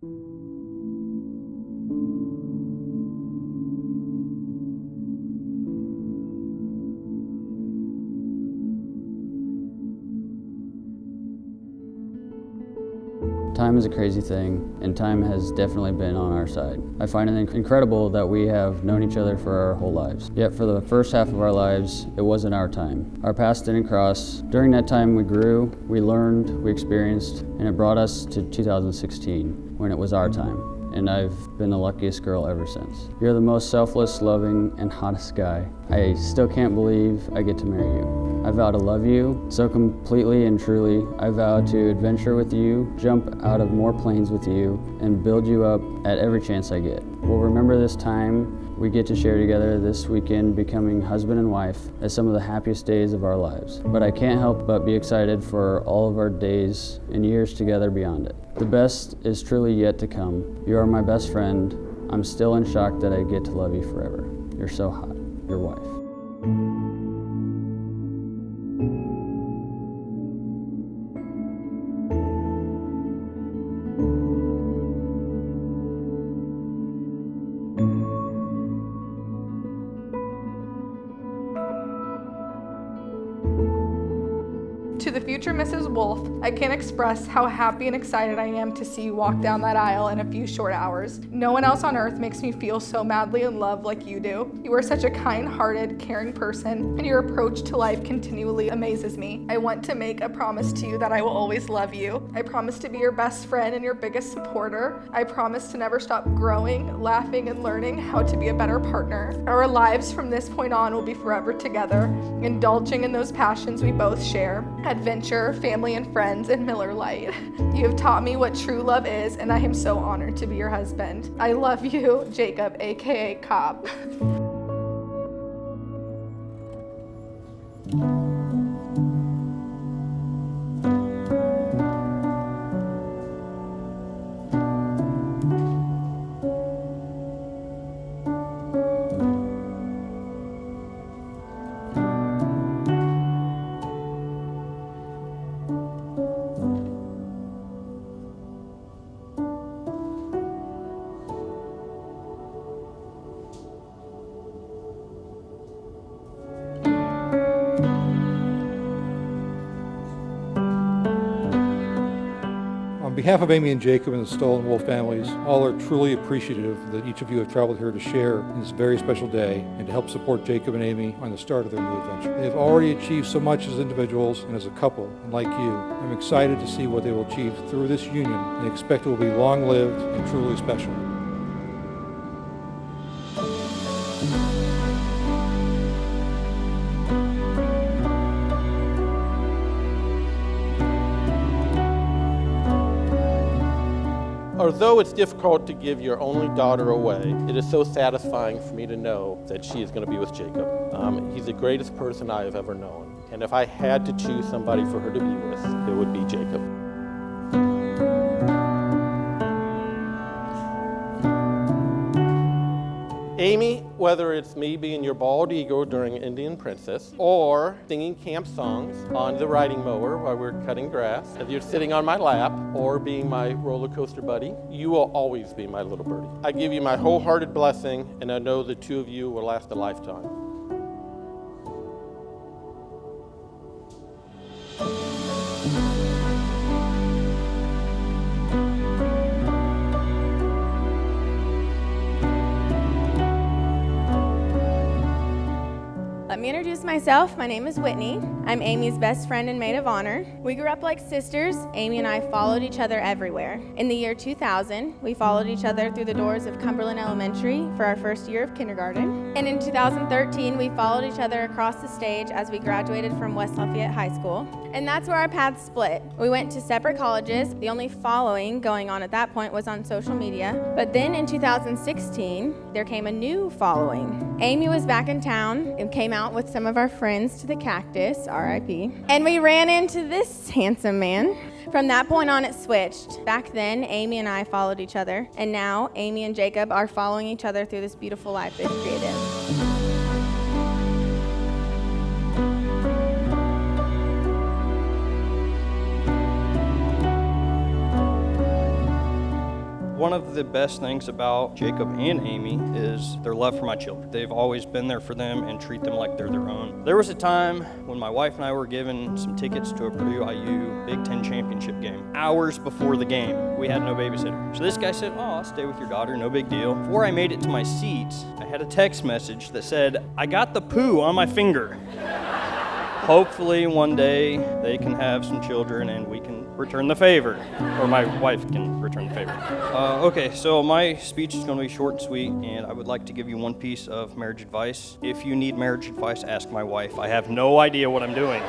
Time is a crazy thing, and time has definitely been on our side. I find it incredible that we have known each other for our whole lives. Yet for the first half of our lives, it wasn't our time. Our paths didn't cross. During that time we grew, we learned, we experienced, and it brought us to 2016, when it was our time. And I've been the luckiest girl ever since. You're the most selfless, loving, and hottest guy. I still can't believe I get to marry you. I vow to love you so completely and truly. I vow to adventure with you, jump out of more planes with you, and build you up at every chance I get. We'll remember this time we get to share together this weekend, becoming husband and wife, as some of the happiest days of our lives. But I can't help but be excited for all of our days and years together beyond it. The best is truly yet to come. You are my best friend. I'm still in shock that I get to love you forever. You're so hot. Your wife. To the future Mrs. Wolff, I can't express how happy and excited I am to see you walk down that aisle in a few short hours. No one else on earth makes me feel so madly in love like you do. You are such a kind-hearted, caring person, and your approach to life continually amazes me. I want to make a promise to you that I will always love you. I promise to be your best friend and your biggest supporter. I promise to never stop growing, laughing, and learning how to be a better partner. Our lives from this point on will be forever together, indulging in those passions we both share. Adventure, family and friends, and Miller Lite. You have taught me what true love is, and I am so honored to be your husband. I love you, Jacob, aka Cobb. On behalf of Amy and Jacob and the Stoll and Wolff families, all are truly appreciative that each of you have traveled here to share in this very special day and to help support Jacob and Amy on the start of their new adventure. They have already achieved so much as individuals and as a couple, and like you, I'm excited to see what they will achieve through this union and expect it will be long-lived and truly special. Although it's difficult to give your only daughter away, it is so satisfying for me to know that she is going to be with Jacob. He's the greatest person I have ever known. And if I had to choose somebody for her to be with, it would be Jacob. Amy, whether it's me being your bald eagle during Indian Princess, or singing camp songs on the riding mower while we're cutting grass, if you're sitting on my lap, or being my roller coaster buddy, you will always be my little birdie. I give you my wholehearted blessing, and I know the two of you will last a lifetime. Let me introduce myself. My name is Whitney. I'm Amy's best friend and maid of honor. We grew up like sisters. Amy and I followed each other everywhere. In the year 2000, we followed each other through the doors of Cumberland Elementary for our first year of kindergarten. And in 2013, we followed each other across the stage as we graduated from West Lafayette High School. And that's where our paths split. We went to separate colleges. The only following going on at that point was on social media. But then in 2016, there came a new following. Amy was back in town and came out with some of our friends to the Cactus, RIP. And we ran into this handsome man. From that point on, it switched. Back then, Amy and I followed each other. And now, Amy and Jacob are following each other through this beautiful life they've created. One of the best things about Jacob and Amy is their love for my children. They've always been there for them and treat them like they're their own. There was a time when my wife and I were given some tickets to a Purdue IU Big Ten championship game. Hours before the game, we had no babysitter. So this guy said, "Oh, I'll stay with your daughter, no big deal." Before I made it to my seat, I had a text message that said, "I got the poo on my finger." Hopefully one day they can have some children and we can return the favor, or my wife can return the favor. Okay, so my speech is going to be short and sweet, and I would like to give you one piece of marriage advice. If you need marriage advice, ask my wife. I have no idea what I'm doing.